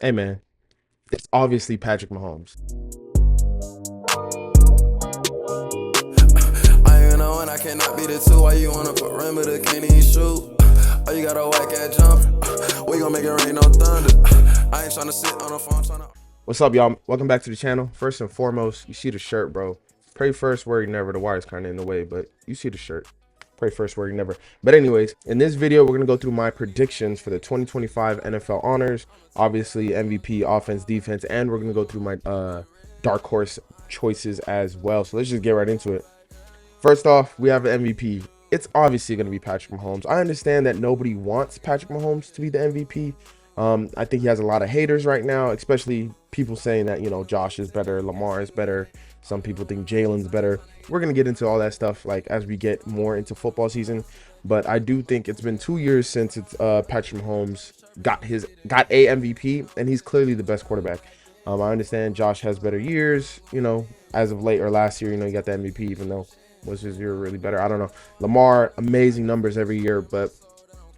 Hey man, it's obviously Patrick Mahomes. I ain't know and I cannot be the two. Why you on a perimeter, can't even shoot? Oh, you got a whack at jump. We gon' make it rain on thunder. I ain't tryna sit on the phone tryna. What's up, y'all? Welcome back to the channel. First and foremost, you see the shirt, bro. Pray first, worry never. The wire's kind of in the way, but you see the shirt. Pray first, worry never. But anyways, in this video, we're gonna go through my predictions for the 2025 NFL honors. Obviously, MVP, offense, defense, and we're gonna go through my dark horse choices as well. So let's just get right into it. First off, we have an MVP. It's obviously going to be Patrick Mahomes. I understand that nobody wants Patrick Mahomes to be the MVP. I think he has a lot of haters right now, especially people saying that, Josh is better, Lamar is better. Some people think Jalen's better. We're going to get into all that stuff like as we get more into football season. But I do think it's been 2 years since it's Patrick Mahomes got a MVP, and he's clearly the best quarterback. I understand Josh has better years, as of late or last year, he got the MVP, even though was his year really better? I don't know. Lamar, amazing numbers every year, but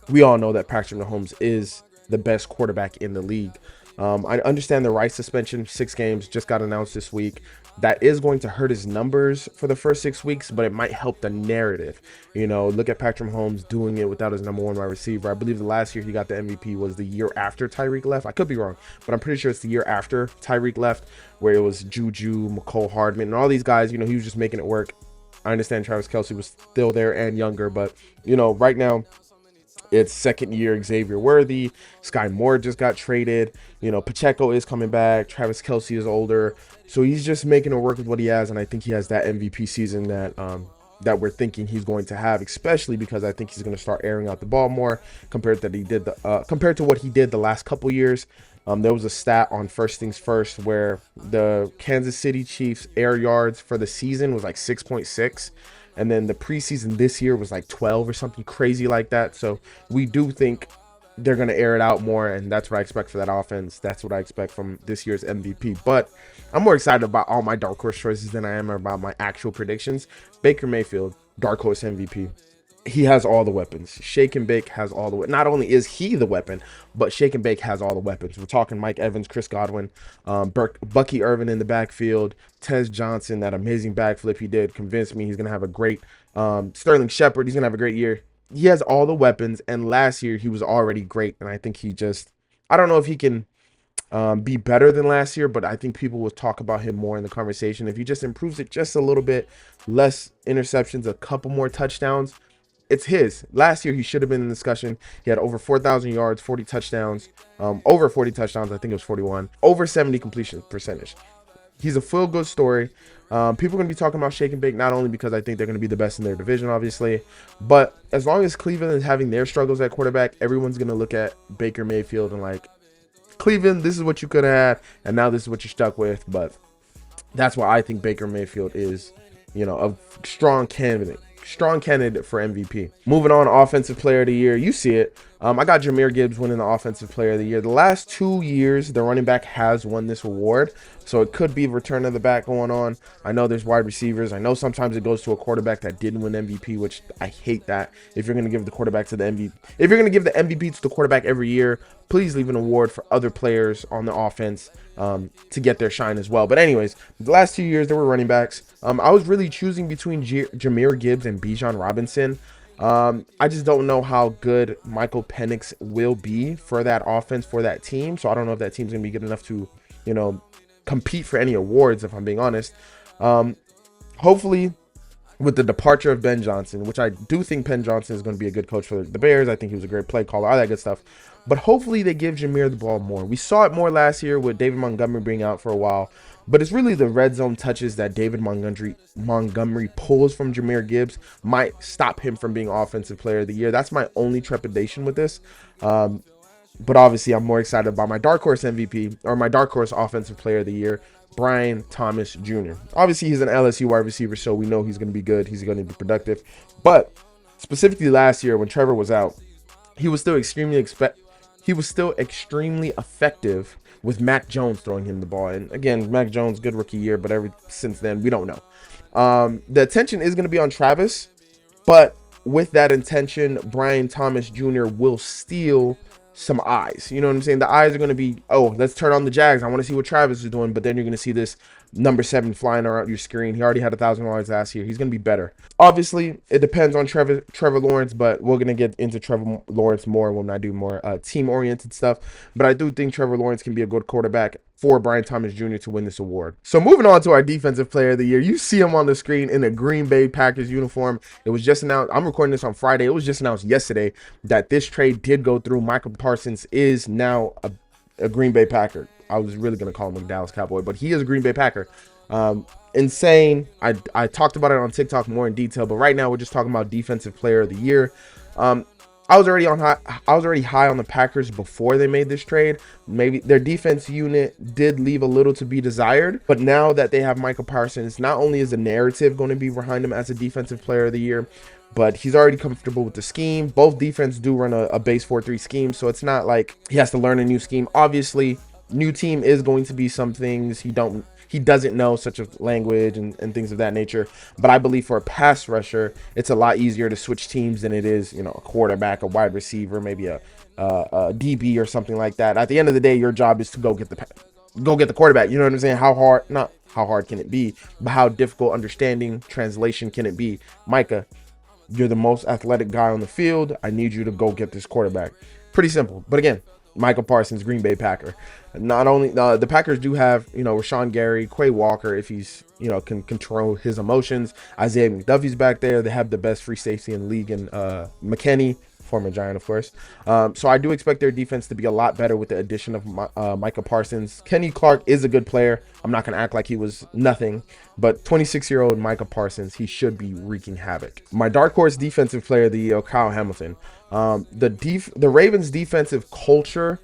we all know that Patrick Mahomes is the best quarterback in the league. I understand the Rice suspension, 6 games, just got announced this week. That is going to hurt his numbers for the first 6 weeks, but it might help the narrative. Look at Patrick Mahomes doing it without his number 1 wide receiver. I believe the last year he got the MVP was the year after Tyreek left. I could be wrong, but I'm pretty sure it's the year after Tyreek left, where it was Juju, McCole Hardman, and all these guys. He was just making it work. I understand Travis Kelce was still there and younger, but right now it's second year Xavier Worthy. Sky Moore just got traded. Pacheco is coming back. Travis Kelce is older, so he's just making it work with what he has, and I think he has that MVP season that we're thinking he's going to have, especially because I think he's going to start airing out the ball more compared to what he did the last couple years. There was a stat on First Things First where the Kansas City Chiefs air yards for the season was like 6.6, and then the preseason this year was like 12 or something crazy like that. So we do think they're going to air it out more, and that's what I expect for that offense. That's what I expect from this year's MVP. But I'm more excited about all my dark horse choices than I am about my actual predictions. Baker Mayfield, dark horse MVP. He has all the weapons. Shake and Bake has all the. Not only is he the weapon, but Shake and Bake has all the weapons. We're talking Mike Evans, Chris Godwin, Bucky Irvin in the backfield, Tez Johnson, that amazing backflip he did convinced me he's gonna have a great. Sterling Shepard, he's gonna have a great year. He has all the weapons, and last year he was already great, and I think he just. I don't know if he can be better than last year, but I think people will talk about him more in the conversation. If he just improves it just a little bit, less interceptions, a couple more touchdowns, it's his. Last year, he should have been in the discussion. He had over 4,000 yards, 40 touchdowns, over 40 touchdowns. I think it was 41, over 70 completion percentage. He's a feel good story. People are going to be talking about Shake and Bake, not only because I think they're going to be the best in their division, obviously, but as long as Cleveland is having their struggles at quarterback, everyone's going to look at Baker Mayfield and like, Cleveland, this is what you could have had, and now this is what you're stuck with. But that's why I think Baker Mayfield is, a strong candidate. Strong candidate for MVP. Moving on, Offensive Player of the Year. You see it. I got Jahmyr Gibbs winning the Offensive Player of the Year. The last 2 years, the running back has won this award, so it could be return of the back going on. I know there's wide receivers. I know sometimes it goes to a quarterback that didn't win MVP, which I hate that. If you're going to give the quarterback to the MVP, if you're going to give the MVP to the quarterback every year, please leave an award for other players on the offense to get their shine as well. But anyways, the last 2 years, there were running backs. I was really choosing between Jahmyr Gibbs and Bijan Robinson. I just don't know how good Michael Penix will be for that offense, for that team. So I don't know if that team's going to be good enough to, compete for any awards, if I'm being honest. Hopefully, with the departure of Ben Johnson, which I do think Ben Johnson is going to be a good coach for the Bears. I think he was a great play caller, all that good stuff. But hopefully they give Jahmyr the ball more. We saw it more last year with David Montgomery being out for a while. But it's really the red zone touches that David Montgomery pulls from Jahmyr Gibbs might stop him from being Offensive Player of the Year. That's my only trepidation with this. But obviously, I'm more excited about my dark horse MVP or my dark horse Offensive Player of the Year, Brian Thomas Jr. Obviously, he's an LSU wide receiver, so we know he's going to be good. He's going to be productive. But specifically last year when Trevor was out, he was still extremely effective with Mac Jones throwing him the ball. And again, Mac Jones, good rookie year, but ever since then, we don't know. The attention is going to be on Travis, but with that intention, Brian Thomas Jr. will steal some eyes. You know what I'm saying? The eyes are going to be, oh, let's turn on the Jags. I want to see what Travis is doing. But then you're going to see this number 7 flying around your screen. He already had 1,000 yards last year. He's going to be better. Obviously, it depends on Trevor Lawrence, but we're going to get into Trevor Lawrence more when I do more team-oriented stuff. But I do think Trevor Lawrence can be a good quarterback for Brian Thomas Jr. to win this award. So moving on to our defensive player of the year, you see him on the screen in a Green Bay Packers uniform. It was just announced, I'm recording this on Friday, it was just announced yesterday that this trade did go through. Michael Parsons is now a Green Bay Packer. I was really going to call him a Dallas Cowboy, but he is a Green Bay Packer. Insane. I talked about it on TikTok more in detail, but right now we're just talking about defensive player of the year. I was already high on the Packers before they made this trade. Maybe their defense unit did leave a little to be desired, but now that they have Michael Parsons, not only is the narrative going to be behind him as a defensive player of the year, but he's already comfortable with the scheme. Both defense do run a base 4-3 scheme, so it's not like he has to learn a new scheme. Obviously, new team is going to be some things he doesn't know, such as language and things of that nature. But I believe for a pass rusher, it's a lot easier to switch teams than it is, you know, a quarterback, a wide receiver, maybe a DB or something like that. At the end of the day, your job is to go get the quarterback. You know what I'm saying? Not how hard can it be, but how difficult understanding translation can it be? Micah, you're the most athletic guy on the field. I need you to go get this quarterback. Pretty simple. But again, Michael Parsons, Green Bay Packer. Not only the Packers do have, you know, Rashawn Gary, Quay Walker, if he's, you know, can control his emotions. Isaiah McDuffie's back there. They have the best free safety in the league, and McKinney, former Giant, of course. So I do expect their defense to be a lot better with the addition of Micah Parsons. Kenny Clark is a good player. I'm not going to act like he was nothing, but 26-year-old Micah Parsons, he should be wreaking havoc. My dark horse defensive player of the year, Kyle Hamilton. The Ravens defensive culture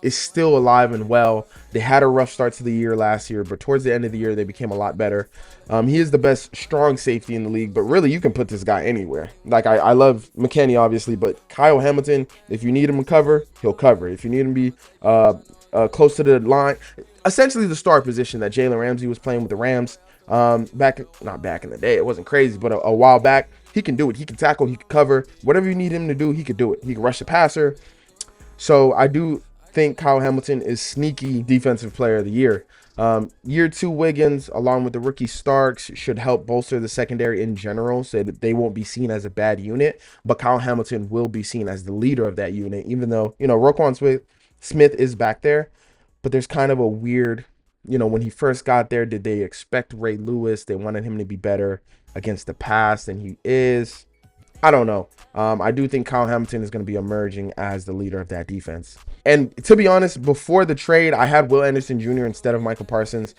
is still alive and well. They had a rough start to the year last year, but towards the end of the year, they became a lot better. He is the best strong safety in the league, but really you can put this guy anywhere. Like I love McKinney, obviously, but Kyle Hamilton, if you need him to cover, he'll cover. If you need him to be close to the line, essentially the star position that Jalen Ramsey was playing with the Rams not back in the day. It wasn't crazy, but a while back, he can do it. He can tackle, he can cover. Whatever you need him to do, he could do it. He can rush the passer. So I do think Kyle Hamilton is sneaky defensive player of the year. Year 2 Wiggins, along with the rookie Starks, should help bolster the secondary in general, so that they won't be seen as a bad unit. But Kyle Hamilton will be seen as the leader of that unit, even though, you know, Roquan Smith is back there. But there's kind of a weird, you know, when he first got there, did they expect Ray Lewis? They wanted him to be better against the pass than he is. I don't know. I do think Kyle Hamilton is going to be emerging as the leader of that defense. And to be honest, before the trade, I had Will Anderson Jr. instead of Michael Parsons.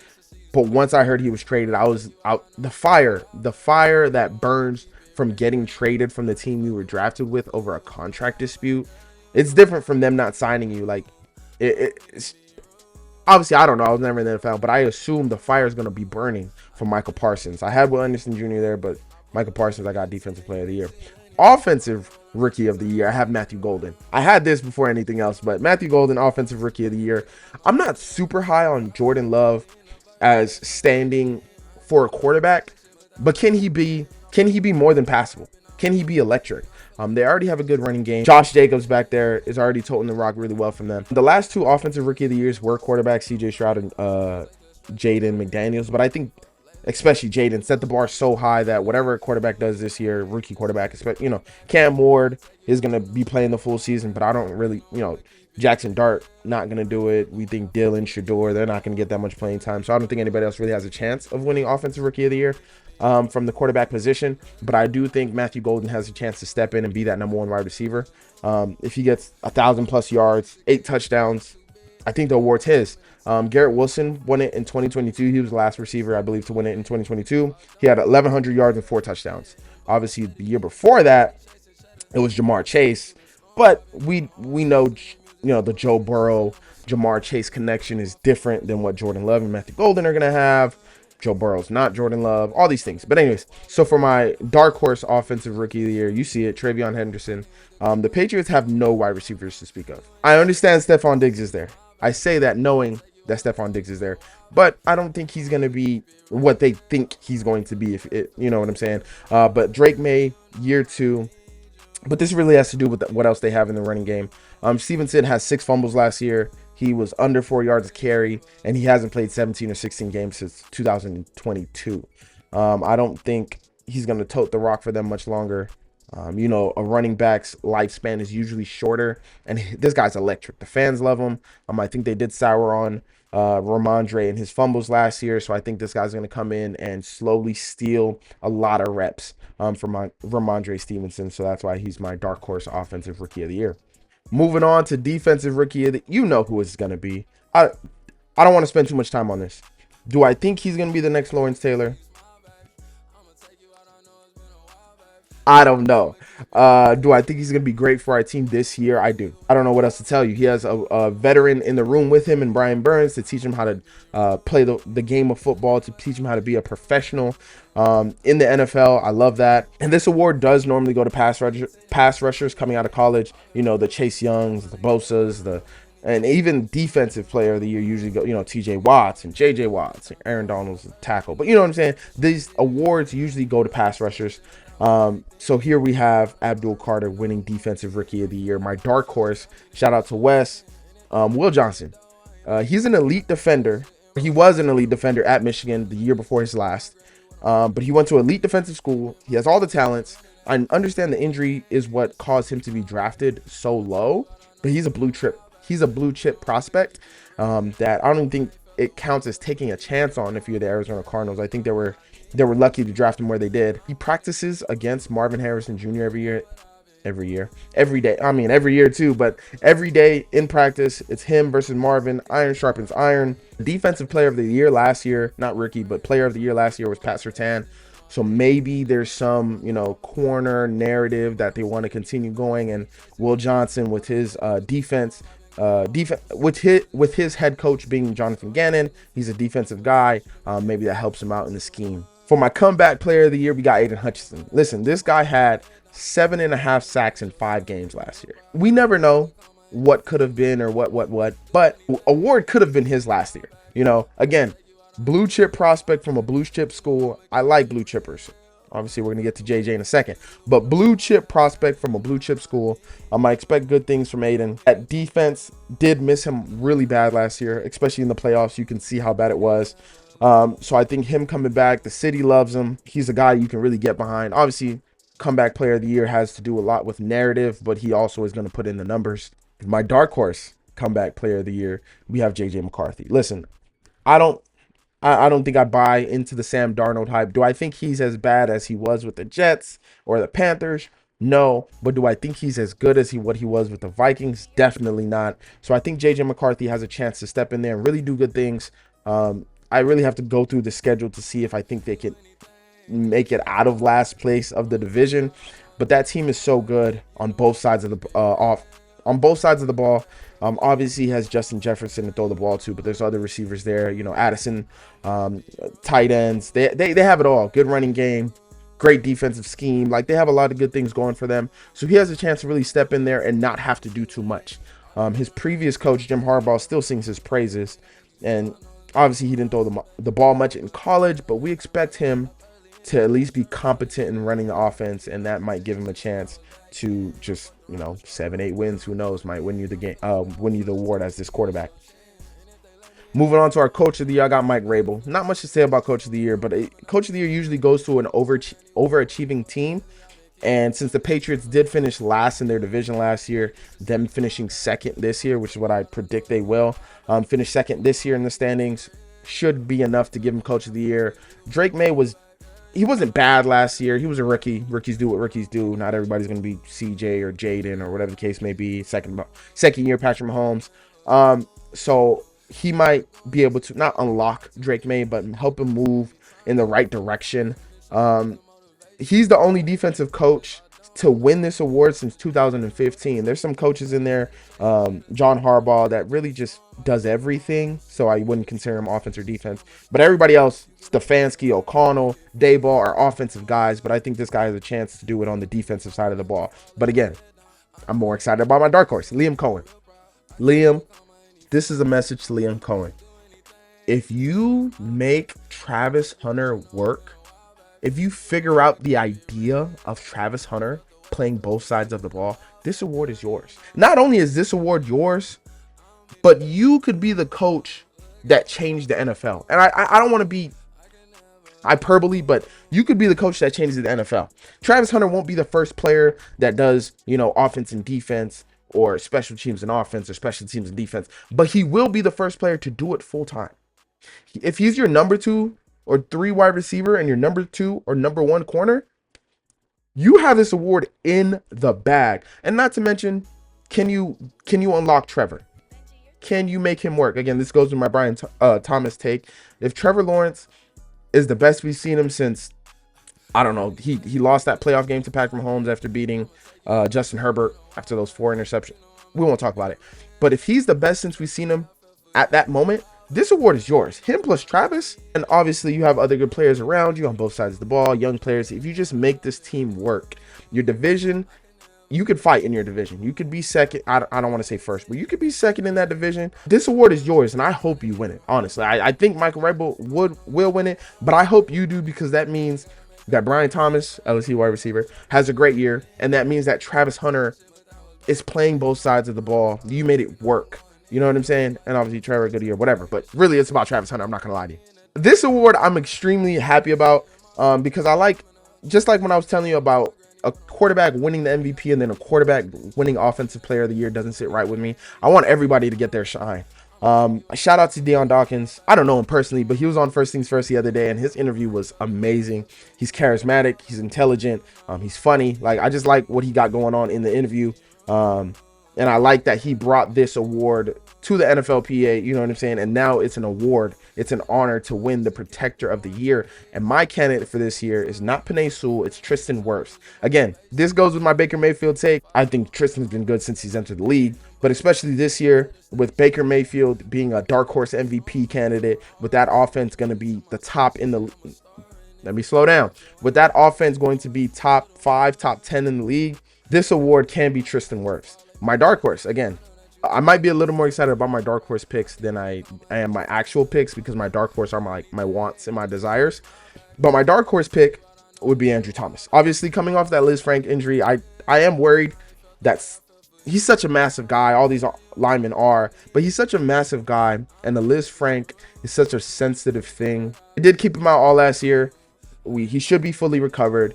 But once I heard he was traded, I was out. The fire that burns from getting traded from the team you were drafted with over a contract dispute, it's different from them not signing you. Like, it's obviously, I don't know. I was never in the NFL, but I assume the fire is going to be burning for Michael Parsons. I had Will Anderson Jr. there, but Michael Parsons, I got defensive player of the year. Offensive rookie of the year, I have Matthew Golden. I had this before anything else, but Matthew Golden, offensive rookie of the year. I'm not super high on Jordan Love as standing for a quarterback, but can he be more than passable? Can he be electric? They already have a good running game. Josh Jacobs back there is already toting the rock really well from them. The last 2 offensive rookie of the years were quarterbacks, CJ Stroud and Jaden McDaniels, but I think especially Jaden set the bar so high that whatever a quarterback does this year, rookie quarterback, you know, Cam Ward is going to be playing the full season, but I don't really, you know, Jackson Dart not going to do it. We think Dylan Shador, they're not going to get that much playing time. So I don't think anybody else really has a chance of winning offensive rookie of the year from the quarterback position. But I do think Matthew Golden has a chance to step in and be that number 1 wide receiver. If he gets 1,000+ yards, 8 touchdowns, I think the award's his. Garrett Wilson won it in 2022. He was the last receiver, I believe, to win it in 2022. He had 1,100 yards and 4 touchdowns. Obviously, the year before that, it was Jamar Chase. But we know, you know, the Joe Burrow, Jamar Chase connection is different than what Jordan Love and Matthew Golden are going to have. Joe Burrow's not Jordan Love, all these things. But anyways, so for my dark horse offensive rookie of the year, you see it, Travion Henderson. The Patriots have no wide receivers to speak of. I understand Stephon Diggs is there. I say that knowing that Stephon Diggs is there, but I don't think he's going to be what they think he's going to be, if it, you know what I'm saying. But Drake May, year 2, but this really has to do with what else they have in the running game. Stevenson has 6 fumbles last year. He was under 4 yards of carry, and he hasn't played 17 or 16 games since 2022. I don't think he's going to tote the rock for them much longer. You know, a running back's lifespan is usually shorter, and this guy's electric. The fans love him. I think they did sour on Ramondre and his fumbles last year, so I think this guy's going to come in and slowly steal a lot of reps from Ramondre Stevenson, so that's why he's my dark horse offensive rookie of the year. Moving on to defensive rookie of the, you know who it's going to be. I don't want to spend too much time on this. Do I think he's going to be the next Lawrence Taylor? I don't know. Do I think he's going to be great for our team this year? I do. I don't know what else to tell you. He has a veteran in the room with him and Brian Burns to teach him how to play the game of football, to teach him how to be a professional in the NFL. I love that. And this award does normally go to pass rushers coming out of college. You know, the Chase Youngs, the Bosas, and even defensive player of the year usually go, you know, TJ Watts and JJ Watts and Aaron Donald's tackle. But you know what I'm saying? These awards usually go to pass rushers. So here we have Abdul Carter winning defensive rookie of the year. My dark horse, shout out to Wes, Will Johnson. He's an elite defender. He was an elite defender at Michigan the year before his last. But he went to elite defensive school. He has all the talents. I understand the injury is what caused him to be drafted so low, but he's a blue chip prospect that I don't even think it counts as taking a chance on if you're the Arizona Cardinals. I think they were lucky to draft him where they did. He practices against Marvin Harrison Jr. every day. I mean, every year too, but every day in practice, it's him versus Marvin. Iron sharpens iron. Defensive player of the year last year, not rookie, but player of the year last year was Pat Surtain. So maybe there's some, you know, corner narrative that they want to continue going. And Will Johnson with his defense with his head coach being Jonathan Gannon, he's a defensive guy. Maybe that helps him out in the scheme. For my comeback player of the year, we got Aiden Hutchinson. Listen, this guy had 7.5 sacks in 5 games last year. We never know what could have been or what, but award could have been his last year. You know, again, blue chip prospect from a blue chip school. I like blue chippers. Obviously, we're going to get to JJ in a second. But blue chip prospect from a blue chip school. I expect good things from Aiden. That defense did miss him really bad last year, especially in the playoffs. You can see how bad it was. So I think him coming back, the city loves him. He's a guy you can really get behind. Obviously, comeback player of the year has to do a lot with narrative, but he also is going to put in the numbers. My dark horse comeback player of the year, we have JJ McCarthy. Listen, I don't think I buy into the Sam Darnold hype. Do I think he's as bad as he was with the Jets or the Panthers? No. But do I think he's as good as what he was with the Vikings? Definitely not. So I think JJ McCarthy has a chance to step in there and really do good things. I really have to go through the schedule to see if I think they can make it out of last place of the division. But that team is so good on both sides of the ball. Obviously he has Justin Jefferson to throw the ball to, but there's other receivers there, you know, Addison, tight ends. They have it all. Good running game, great defensive scheme. Like, they have a lot of good things going for them. So he has a chance to really step in there and not have to do too much. His previous coach, Jim Harbaugh, still sings his praises. And obviously he didn't throw the ball much in college, but we expect him to at least be competent in running the offense, and that might give him a chance to just, you know, 7-8 wins. Who knows? Might win you the game, win you the award as this quarterback. Moving on to our coach of the year, I got Mike Rabel. Not much to say about coach of the year, but coach of the year usually goes to an overachieving team. And since the Patriots did finish last in their division last year, them finishing second this year, which is what I predict they will, finish second this year in the standings, should be enough to give him coach of the year. Drake May wasn't bad last year. He was a rookie. Rookies do what rookies do. Not everybody's going to be CJ or Jaden or whatever the case may be. Second year Patrick Mahomes. So he might be able to not unlock Drake May, but help him move in the right direction. He's the only defensive coach to win this award since 2015. There's some coaches in there, John Harbaugh, that really just does everything, so I wouldn't consider him offense or defense. But everybody else, Stefanski, O'Connell, Daboll, are offensive guys, but I think this guy has a chance to do it on the defensive side of the ball. But again, I'm more excited about my dark horse, Liam Cohen. Liam, this is a message to Liam Cohen. If you make Travis Hunter work, if you figure out the idea of Travis Hunter, playing both sides of the ball, this award is yours. Not only is this award yours, but you could be the coach that changed the NFL. And I don't want to be hyperbole, but you could be the coach that changes the NFL. Travis Hunter won't be the first player that does, offense and defense, or special teams and offense, or special teams and defense, but he will be the first player to do it full time. If he's your number 2 or 3 wide receiver and your number 2 or number 1 corner, you have this award in the bag. And not to mention, can you unlock Trevor? Can you make him work? Again, this goes with my Brian Thomas take. If Trevor Lawrence is the best we've seen him since, I don't know, he lost that playoff game to Patrick Mahomes after beating Justin Herbert after those 4 interceptions. We won't talk about it. But if he's the best since we've seen him at that moment, this award is yours. Him plus Travis. And obviously you have other good players around you on both sides of the ball, young players. If you just make this team work, your division, you could fight in your division. You could be second. I don't want to say first, but you could be second in that division. This award is yours, and I hope you win it. Honestly, I think Michael Rabel will win it, but I hope you do, because that means that Brian Thomas, LSU wide receiver, has a great year, and that means that Travis Hunter is playing both sides of the ball. You made it work. You know what I'm saying? And obviously Trevor, good year, whatever. But really, it's about Travis Hunter. I'm not gonna lie to you. This award I'm extremely happy about, because I like, just like when I was telling you about a quarterback winning the MVP and then a quarterback winning offensive player of the year doesn't sit right with me. I want everybody to get their shine. Shout out to Deion Dawkins. I don't know him personally, but he was on First Things First the other day, and his interview was amazing. He's charismatic, he's intelligent, he's funny. Like, I just like what he got going on in the interview. And I like that he brought this award to the NFLPA, you know what I'm saying? And now it's an award. It's an honor to win the Protector of the Year. And my candidate for this year is not Penei Sewell, it's Tristan Wirfs. Again, this goes with my Baker Mayfield take. I think Tristan's been good since he's entered the league, but especially this year with Baker Mayfield being a dark horse MVP candidate, with that offense going to be the top in the, let me slow down, with that offense going to be top 5, top 10 in the league, this award can be Tristan Wirfs. My dark horse, again, I might be a little more excited about my dark horse picks than I am my actual picks, because my dark horse are my wants and my desires. But my dark horse pick would be Andrew Thomas. Obviously, coming off that Liz Frank injury, I am worried that he's such a massive guy. All these linemen are, but he's such a massive guy, and the Liz Frank is such a sensitive thing. It did keep him out all last year. He should be fully recovered.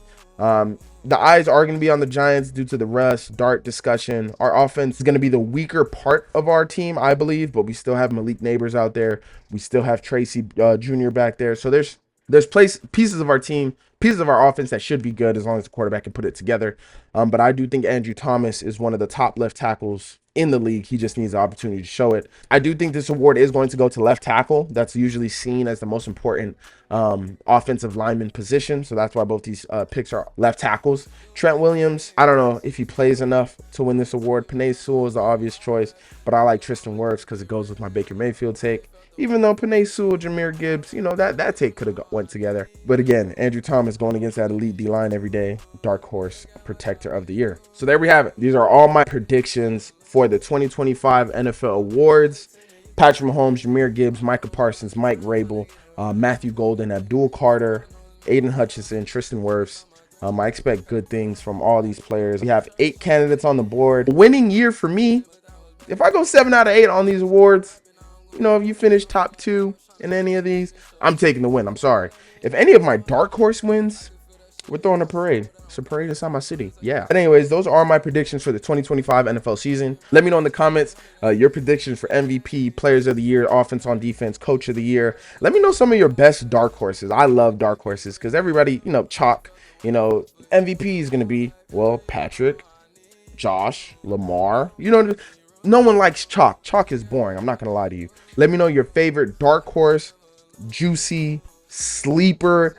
The eyes are going to be on the Giants due to the Russ Dart discussion. Our offense is going to be the weaker part of our team, I believe, but we still have Malik Neighbors out there. We still have Tracy Jr. back there. So there's pieces of our team, pieces of our offense that should be good as long as the quarterback can put it together. But I do think Andrew Thomas is one of the top left tackles in the league. He just needs the opportunity to show it. I do think this award is going to go to left tackle. That's usually seen as the most important offensive lineman position. So that's why both these picks are left tackles. Trent Williams, I don't know if he plays enough to win this award. Penei Sewell is the obvious choice, but I like Tristan Wirfs because it goes with my Baker Mayfield take. Even though Penei Sewell, Jahmyr Gibbs, that take could have went together. But again, Andrew Thomas going against that elite D-line every day. Dark horse, Protector of the Year. So there we have it. These are all my predictions for the 2025 NFL Awards. Patrick Mahomes, Jahmyr Gibbs, Micah Parsons, Mike Rabel, Matthew Golden, Abdul Carter, Aiden Hutchinson, Tristan Wirfs. I expect good things from all these players. We have 8 candidates on the board. Winning year for me, if I go 7 out of 8 on these awards, if you finish top 2 in any of these, I'm taking the win. I'm sorry. If any of my dark horse wins, we're throwing a parade. It's a parade inside my city. Yeah. But anyways, those are my predictions for the 2025 NFL season. Let me know in the comments your predictions for MVP, Players of the Year, Offense on Defense, Coach of the Year. Let me know some of your best dark horses. I love dark horses because everybody, chalk, MVP is going to be, Patrick, Josh, Lamar. No one likes chalk. Chalk is boring. I'm not going to lie to you. Let me know your favorite dark horse, juicy, sleeper,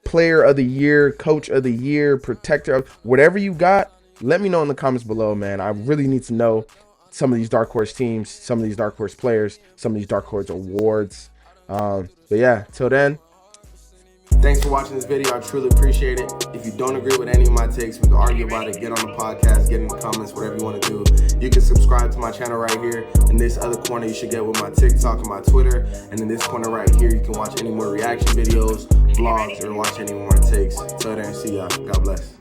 Player of the Year, Coach of the Year, Protector of, whatever you got. Let me know in the comments below, man. I really need to know some of these dark horse teams, some of these dark horse players, some of these dark horse awards. But yeah, till then, thanks for watching this video. I truly appreciate it. If you don't agree with any of my takes, we can argue about it. Get on the podcast, get in the comments, whatever you want to do. You can subscribe to my channel right here. In this other corner, you should get with my TikTok and my Twitter. And in this corner right here, you can watch any more reaction videos, vlogs, or watch any more takes. Till then, see y'all. God bless.